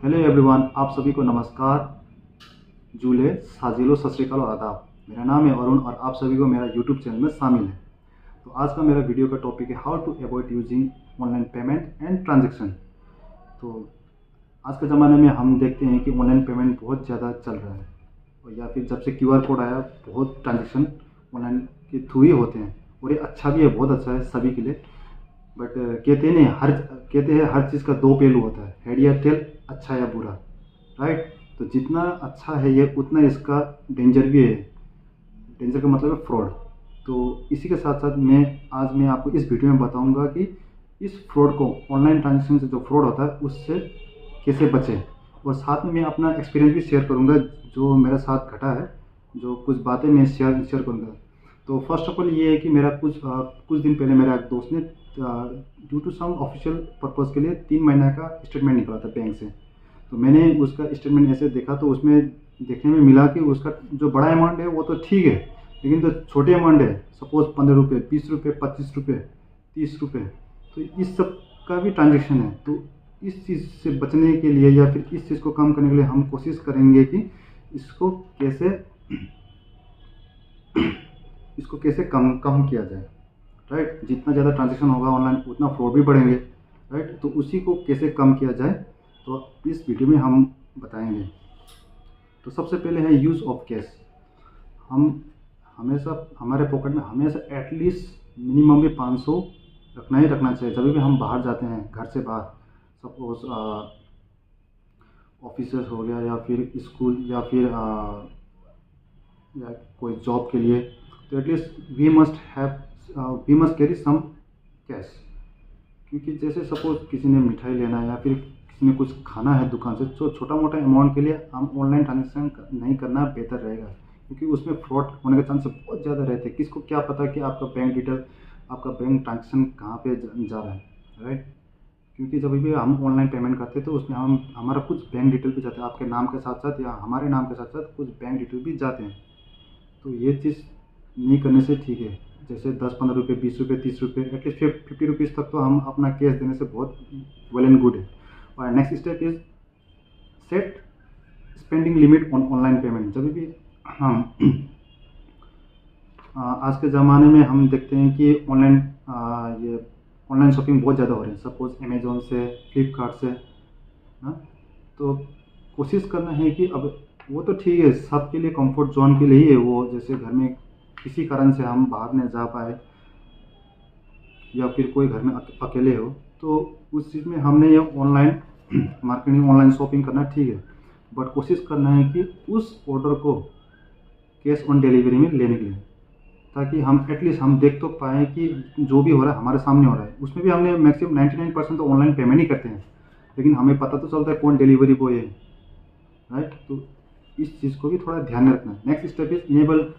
Hello everyone, आप सभी को नमस्कार। जूले साजिलो सत श्री अकाल और आदाब। मेरा नाम है अरुण और आप सभी को मेरा यूट्यूब चैनल में शामिल है। तो आज का मेरा वीडियो का टॉपिक है how to avoid using online payment and transaction. तो आज के ज़माने में हम देखते हैं कि ऑनलाइन पेमेंट बहुत ज़्यादा चल रहा है, और या फिर जब से क्यूआर कोड आया बहुत ट्रांजेक्शन ऑनलाइन के थ्रू ही होते हैं। और ये अच्छा भी है, बहुत अच्छा है सभी के लिए। बट कहते हैं हर चीज़ का दो पहलू होता है, हेड या टेल, अच्छा या बुरा, राइट। तो जितना अच्छा है ये उतना इसका डेंजर भी है। डेंजर का मतलब है फ्रॉड। तो इसी के साथ साथ मैं आपको इस वीडियो में बताऊंगा कि इस फ्रॉड को, ऑनलाइन ट्रांजेक्शन से जो फ्रॉड होता है उससे कैसे बचें। और साथ में मैं अपना एक्सपीरियंस भी शेयर करूंगा जो मेरे साथ घटा है, जो कुछ बातें मैं शेयर करूंगा। तो फर्स्ट ऑफ ऑल ये है कि मेरा कुछ दिन पहले मेरा एक दोस्त ने due to some official purpose के लिए 3 महीने का स्टेटमेंट निकाला था बैंक से। तो मैंने उसका स्टेटमेंट ऐसे देखा तो उसमें देखने में मिला कि उसका जो बड़ा अमाउंट है वो तो ठीक है, लेकिन जो छोटे अमाउंट है, सपोज 15 रुपये, 20 रुपये, 25 रुपये, 30 रुपये, तो इस सब का भी ट्रांजेक्शन है। तो इस चीज़ से बचने के लिए या फिर इस चीज़ को कम करने के लिए हम कोशिश करेंगे कि इसको कैसे इसको कैसे कम किया जाए, राइट। जितना ज़्यादा ट्रांजेक्शन होगा ऑनलाइन उतना फ्रॉड भी बढ़ेंगे, राइट। तो उसी को कैसे कम किया जाए तो इस वीडियो में हम बताएंगे। तो सबसे पहले है यूज़ ऑफ कैश। हम हमेशा हमारे पॉकेट में हमेशा एटलीस्ट मिनिमम भी 500 रखना चाहिए जब भी हम बाहर जाते हैं, घर से बाहर। सपोज ऑफिसर्स हो गया या फिर स्कूल या फिर या कोई जॉब के लिए, तो at least we must carry some cash. क्योंकि जैसे सपोज किसी ने मिठाई लेना है या फिर किसी ने कुछ खाना है दुकान से, तो छोटा मोटा अमाउंट के लिए हम ऑनलाइन ट्रांजेक्शन नहीं करना बेहतर रहेगा, क्योंकि उसमें फ्रॉड होने के चांसेस बहुत ज़्यादा रहते हैं। किसको क्या पता कि आपका बैंक डिटेल, आपका बैंक ट्रांजेक्शन कहाँ पे जा रहा है, राइट। क्योंकि जब भी हम ऑनलाइन पेमेंट करते हैं तो उसमें हम हमारा कुछ बैंक डिटेल भी जाता है, आपके नाम के साथ साथ या हमारे नाम के साथ साथ कुछ बैंक डिटेल भी जाते हैं। तो ये चीज़ नहीं करने से ठीक है। जैसे 10-15 रुपये, 20 रुपये, 30 रुपये, एटलीस्ट 50 रुपीज़ तक तो हम अपना कैश देने से बहुत वेल एंड गुड है। और next step is set spending limit on online payment. जब भी हम आज के ज़माने में हम देखते हैं कि ये ऑनलाइन शॉपिंग बहुत ज़्यादा हो रही है, सपोज अमेज़ोन से, फ्लिपकार्ट से, हाँ। तो कोशिश करना है कि अब वो तो ठीक है, सबके लिए कंफर्ट जोन के लिए ही है वो। जैसे घर में किसी कारण से हम बाहर नहीं जा पाए या फिर कोई घर में अकेले हो, तो उस चीज़ में हमने ये ऑनलाइन मार्केटिंग, ऑनलाइन शॉपिंग करना ठीक है। बट कोशिश करना है कि उस ऑर्डर को कैश ऑन डिलीवरी में लेने के लिए, ताकि हम एटलीस्ट हम देख तो पाएँ कि जो भी हो रहा है हमारे सामने हो रहा है। उसमें भी हमने मैक्सिमम 99% तो ऑनलाइन पेमेंट ही करते हैं, लेकिन हमें पता तो चलता है कौन डिलीवरी बॉय है, राइट। तो इस चीज़ को भी थोड़ा ध्यान में रखना है। Next step is enable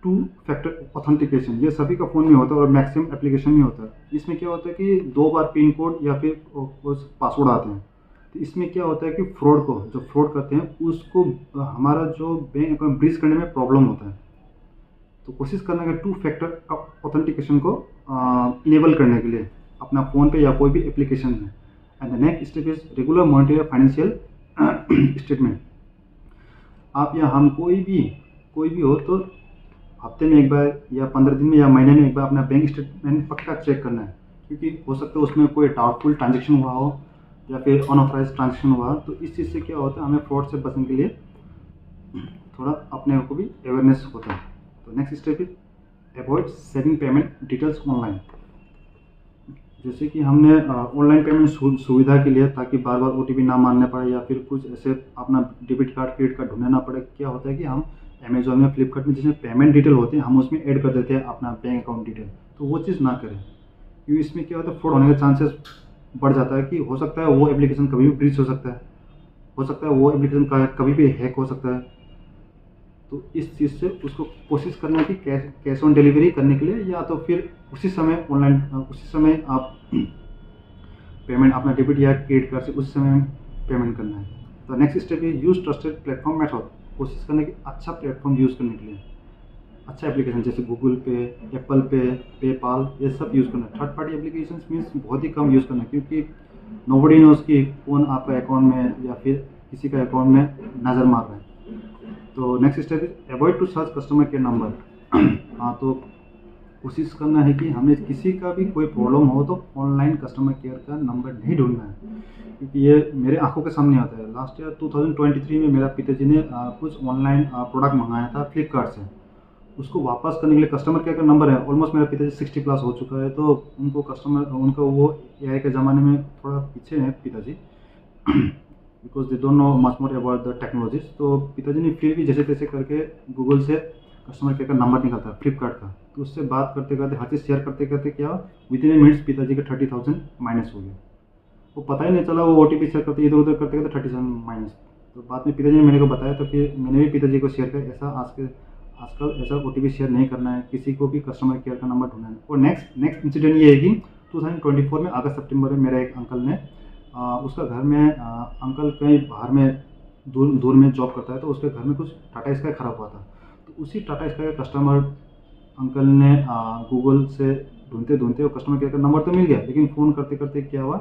2 factor authentication. ये सभी का फ़ोन में होता है और मैक्सिमम एप्लीकेशन में होता है। इसमें क्या होता है कि 2 बार पिन कोड या फिर पासवर्ड आते हैं। तो इसमें क्या होता है कि जो फ्रॉड करते हैं उसको हमारा जो बैंक अकाउंट ब्रीच करने में प्रॉब्लम होता है। तो कोशिश करना है 2 फैक्टर ऑथेंटिकेशन को इनेबल करने के लिए अपना फ़ोन पे या कोई भी एप्लीकेशन में। And the next step is regular monitor financial statement. आप या हम कोई भी हो तो हफ्ते में एक बार या 15 दिन में या महीने में एक बार अपना बैंक स्टेटमेंट पक्का चेक करना है, क्योंकि हो सकता है उसमें कोई डाउटफुल ट्रांजेक्शन हुआ हो या फिर अनऑथराइज ट्रांजेक्शन हुआ हो। तो इस चीज़ से क्या होता है, हमें फ्रॉड से बचने के लिए थोड़ा अपने को भी अवेयरनेस होता है। तो next step is avoid saving payment details online. जैसे कि हमने ऑनलाइन पेमेंट सुविधा के लिए, ताकि बार बार ओटीपी ना मारने पड़े या फिर कुछ ऐसे अपना डेबिट कार्ड, क्रेडिट कार्ड ढूंढना ना पड़े, क्या होता है कि हम अमेजोन में, फ्लिपकार्ट में जिसमें पेमेंट डिटेल होते हैं हम उसमें ऐड कर देते हैं अपना बैंक अकाउंट डिटेल। तो वो चीज़ ना करें, क्योंकि इसमें क्या होता है फ्रॉड होने के चांसेस बढ़ जाता है। कि हो सकता है वो एप्लीकेशन कभी भी ब्रीच हो सकता है वो एप्लीकेशन का कभी भी हैक हो सकता है। तो इस चीज़ से उसको कोशिश करना है कि कैश ऑन डिलीवरी करने के लिए, या तो फिर उसी समय आप पेमेंट अपना डेबिट या क्रेडिट कार्ड से उस समय पेमेंट करना है। तो नेक्स्ट स्टेप है यूज़ ट्रस्टेड प्लेटफॉर्म मेथड। कोशिश करना कि अच्छा प्लेटफॉर्म यूज़ करने के लिए अच्छा एप्लीकेशन जैसे गूगल पे, एप्पल पे, पेपाल, ये सब यूज़ करना। थर्ड पार्टी एप्लीकेशन मीन्स बहुत ही कम यूज़ करना, क्योंकि नोबडी नोज कि कौन आपका अकाउंट में या फिर किसी का अकाउंट में नज़र मार रहा है। तो next step is avoid to search customer care number. हाँ, तो कोशिश करना है कि हमें किसी का भी कोई प्रॉब्लम हो तो ऑनलाइन कस्टमर केयर का नंबर नहीं ढूंढना है, क्योंकि ये मेरे आंखों के सामने आता है। लास्ट ईयर 2023 में मेरा पिताजी ने कुछ ऑनलाइन प्रोडक्ट मंगाया था फ्लिपकार्ट से। उसको वापस करने के लिए कस्टमर केयर का नंबर है, ऑलमोस्ट मेरा पिताजी 60 प्लस हो चुका है, तो उनको वो एआई के ज़माने में थोड़ा पीछे हैं पिताजी because they don't know much more about the technologies. तो पिताजी ने फिर भी जैसे तैसे करके गूगल से कस्टमर केयर का नंबर निकालता फ्लिपकार्ट का, तो उससे बात करते करते हर चीज़ शेयर करते करते क्या विद इन ए मिनट्स पिताजी का 30,000 माइनस हो गया। वो पता ही नहीं चला, वो OTP शेयर करते इधर उधर करते करते 37 माइनस। तो बाद में पिताजी ने मेरे को बताया, तो फिर मैंने भी पिताजी को शेयर किया ऐसा आजकल ऐसा OTP शेयर नहीं करना है, किसी को भी कस्टमर केयर का नंबर ढूंढना है। और नेक्स्ट इंसिडेंट ये है कि 2024 में अगस्त सितंबर में मेरा एक अंकल ने उसका घर में अंकल कहीं बाहर में दूर में जॉब करता है, तो उसके घर में कुछ टाटा स्काई खराब हुआ था। तो उसी टाटा स्काई का कस्टमर अंकल ने गूगल से ढूंढते ढूंढते वो कस्टमर केयर का नंबर तो मिल गया, लेकिन फ़ोन करते करते क्या हुआ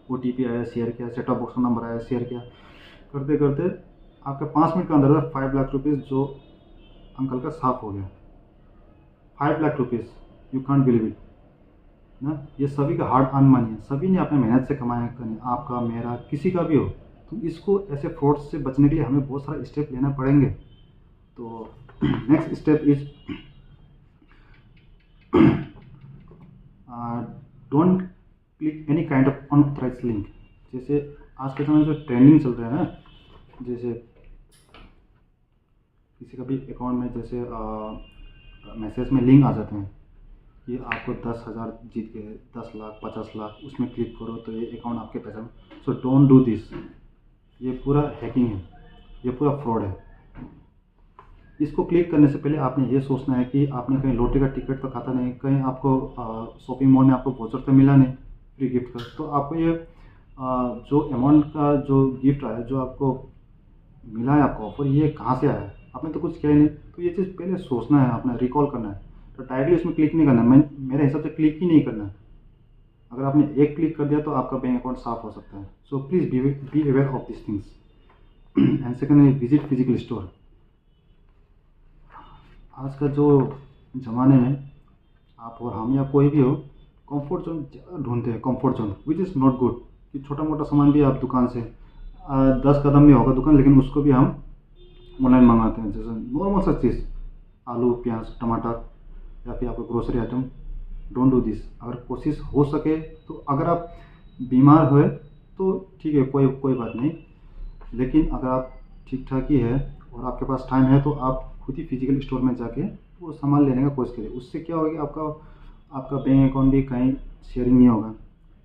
OTP आया, शेयर किया, सेट टॉप बॉक्स का नंबर आया, शेयर किया, करते करते आपका 5 मिनट का अंदर 5 लाख रुपीज़ जो अंकल का साफ हो गया। 5 lakh rupees, you can't believe it ना। ये सभी का हार्ड अर्न मनी है, सभी ने अपने मेहनत से कमाया करनी, आपका मेरा किसी का भी हो। तो इसको ऐसे फ्रॉड से बचने के लिए हमें बहुत सारा स्टेप लेना पड़ेंगे। तो next step is don't click any kind of unauthorised link. जैसे आज के समय में जो ट्रेंडिंग चल रहा है ना, जैसे किसी का भी अकाउंट में जैसे मैसेज में लिंक आ जाते हैं कि आपको 10,000 जीत गए, 10 लाख 50 लाख, उसमें क्लिक करो तो ये अकाउंट आपके पैसे में। सो डोंट डू दिस, ये पूरा हैकिंग है, ये पूरा फ्रॉड है। इसको क्लिक करने से पहले आपने ये सोचना है कि आपने कहीं लॉटरी का टिकट तो खाता नहीं, कहीं आपको शॉपिंग मॉल में आपको वाउचर तो मिला नहीं फ्री गिफ्ट का, तो आपको ये जो अमाउंट का जो गिफ्ट आया, जो आपको मिला है, आपको ऑफर, ये कहाँ से आया है, आपने तो कुछ किया ही नहीं। तो ये चीज़ पहले सोचना है, आपने रिकॉल करना है। तो डायरेक्टली उसमें क्लिक नहीं करना है, मेरे हिसाब से क्लिक ही नहीं करना है। अगर आपने एक क्लिक कर दिया तो आपका बैंक अकाउंट साफ हो सकता है। So please be aware of this things. And second है विजिट फिजिकल स्टोर। आज का जो ज़माने में आप और हम या कोई भी हो कंफर्ट जोन ज़्यादा ढूंढते हैं, comfort zone which is not good. कि छोटा मोटा सामान भी आप दुकान से 10 कदम में होगा दुकान, लेकिन उसको भी हम ऑनलाइन मंगाते हैं। जैसे नॉर्मल सा चीज़, आलू प्याज टमाटर या फिर आपका grocery item, don't do this. अगर कोशिश हो सके तो, अगर आप बीमार हुए तो ठीक है, कोई बात नहीं, लेकिन अगर आप ठीक ठाक ही है और आपके पास टाइम है तो आप खुद ही फिजिकल स्टोर में जाके वो सामान लेने का कोशिश करिए। उससे क्या होगा, आपका बैंक अकाउंट भी कहीं शेयरिंग नहीं होगा,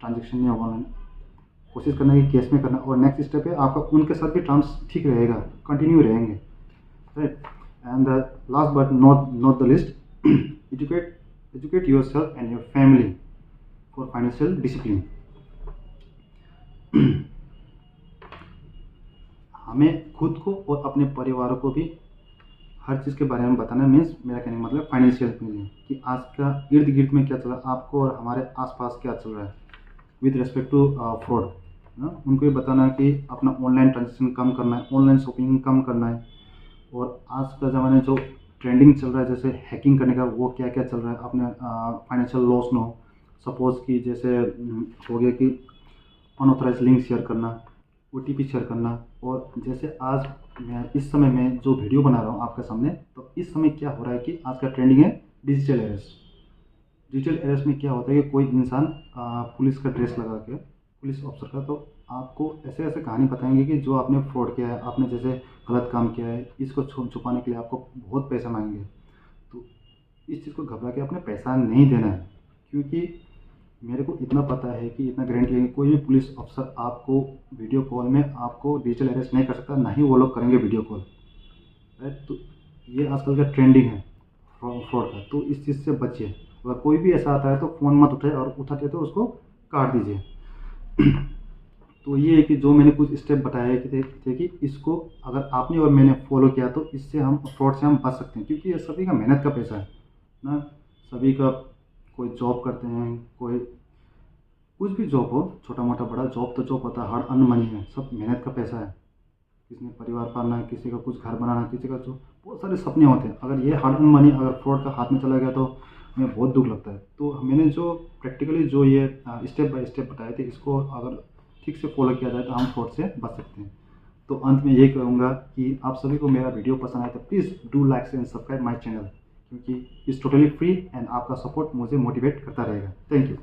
ट्रांजेक्शन नहीं होगा ऑनलाइन। कोशिश करना है कि कैश में करना। और नेक्स्ट स्टेप है आपका उनके साथ भी टर्म्स ठीक रहेगा, कंटिन्यू रहेंगे, right. And the last but not the list, educate your self and your family for financial discipline. हमें खुद को और अपने परिवार को भी हर चीज़ के बारे में बताना। मीन्स मेरा कहने का मतलब फाइनेंशियल प्लानिंग, कि आज का इर्द गिर्द में क्या चल रहा है, आपको और हमारे आसपास क्या चल रहा है विद रिस्पेक्ट टू फ्रॉड ना। उनको ये बताना है कि अपना ऑनलाइन ट्रांजेक्शन कम करना है, ऑनलाइन शॉपिंग कम करना है। और आज का ज़माने जो ट्रेंडिंग चल रहा है जैसे हैकिंग करने का, वो क्या क्या चल रहा है, अपने फाइनेंशियल लॉस न हो। सपोज़ कि जैसे हो गया कि अनऑथराइज लिंक शेयर करना, OTP शेयर करना। और जैसे आज मैं इस समय में जो वीडियो बना रहा हूँ आपके सामने, तो इस समय क्या हो रहा है कि आज का ट्रेंडिंग है डिजिटल अरेस्ट। डिजिटल अरेस्ट में क्या होता है कि कोई इंसान पुलिस का ड्रेस लगा के, पुलिस ऑफिसर का, तो आपको ऐसे ऐसे कहानी बताएंगे कि जो आपने फ्रॉड किया है, आपने जैसे गलत काम किया है, इसको छुपाने के लिए आपको बहुत पैसा मांगेंगे। तो इस चीज़ को घबरा के आपने पैसा नहीं देना है, क्योंकि मेरे को इतना पता है कि इतना गारंटी है कि कोई भी पुलिस अफसर आपको वीडियो कॉल में आपको डिजिटल अरेस्ट नहीं कर सकता, ना ही वो लोग करेंगे वीडियो कॉल, राइट। तो ये आजकल का ट्रेंडिंग है फ्रॉड का, तो इस चीज़ से बचिए। अगर कोई भी ऐसा आता है तो फ़ोन मत उठाए, और उठाते तो उसको काट दीजिए। तो ये है कि जो मैंने कुछ स्टेप बताए थे कि इसको अगर आपने और मैंने फॉलो किया तो इससे हम फ्रॉड से हम बच सकते हैं, क्योंकि ये सभी का मेहनत का पैसा है ना। सभी का कोई जॉब करते हैं, कोई कुछ भी जॉब हो, छोटा मोटा बड़ा जॉब तो जॉब होता है, हार्ड अर्न मनी है, सब मेहनत का पैसा है। किसी ने परिवार पालना है, किसी का कुछ घर बनाना है, किसी का जो बहुत सारे सपने होते हैं। अगर ये हार्ड अर्न मनी अगर फ्रॉड का हाथ में चला गया तो हमें बहुत दुख लगता है। तो मैंने जो प्रैक्टिकली जो ये स्टेप बाय स्टेप बताए थे, इसको अगर ठीक से फॉलो किया जाए तो हम फ्रॉड से बच सकते हैं। तो अंत में यही कहूँगा कि आप सभी को मेरा वीडियो पसंद आए तो please do like and subscribe my channel, क्योंकि इट्स टोटली फ्री एंड आपका सपोर्ट मुझे मोटिवेट करता रहेगा। Thank you.